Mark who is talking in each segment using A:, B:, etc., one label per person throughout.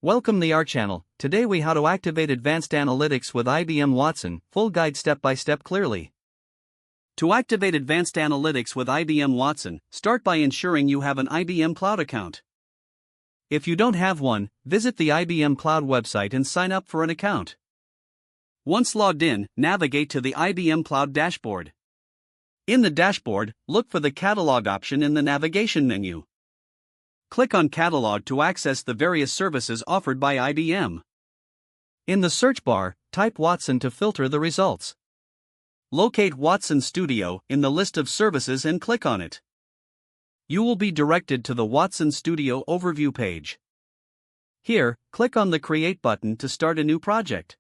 A: Welcome to our channel. Today we how to activate advanced analytics with IBM Watson, full guide step by step clearly. To activate advanced analytics with IBM Watson, start by ensuring you have an IBM Cloud account. If you don't have one, visit the IBM Cloud website and sign up for an account. Once logged in, navigate to the IBM Cloud dashboard. In the dashboard, look for the Catalog option in the navigation menu. Click on Catalog to access the various services offered by IBM. In the search bar, type Watson to filter the results. Locate Watson Studio in the list of services and click on it. You will be directed to the Watson Studio overview page. Here, click on the Create button to start a new project.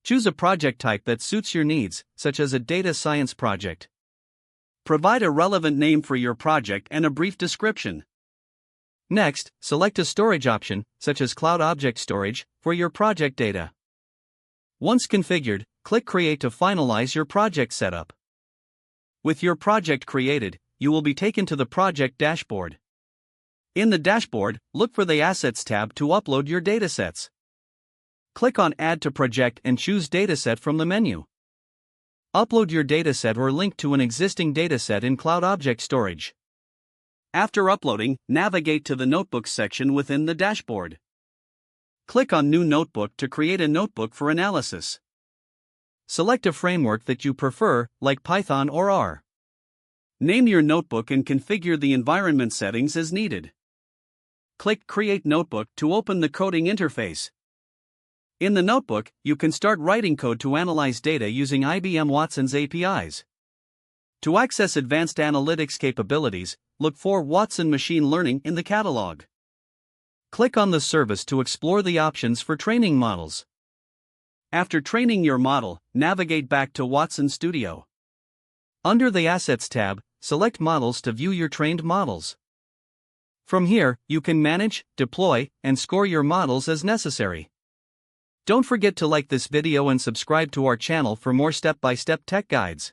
A: Choose a project type that suits your needs, such as a data science project. Provide a relevant name for your project and a brief description. Next, select a storage option, such as Cloud Object Storage, for your project data. Once configured, click Create to finalize your project setup. With your project created, you will be taken to the project dashboard. In the dashboard, look for the Assets tab to upload your datasets. Click on Add to Project and choose Dataset from the menu. Upload your dataset or link to an existing dataset in Cloud Object Storage. After uploading, navigate to the Notebooks section within the dashboard. Click on New Notebook to create a notebook for analysis. Select a framework that you prefer, like Python or R. Name your notebook and configure the environment settings as needed. Click Create Notebook to open the coding interface. In the notebook, you can start writing code to analyze data using IBM Watson's APIs. To access advanced analytics capabilities, look for Watson Machine Learning in the catalog. Click on the service to explore the options for training models. After training your model, navigate back to Watson Studio. Under the Assets tab, select Models to view your trained models. From here, you can manage, deploy, and score your models as necessary. Don't forget to like this video and subscribe to our channel for more step-by-step tech guides.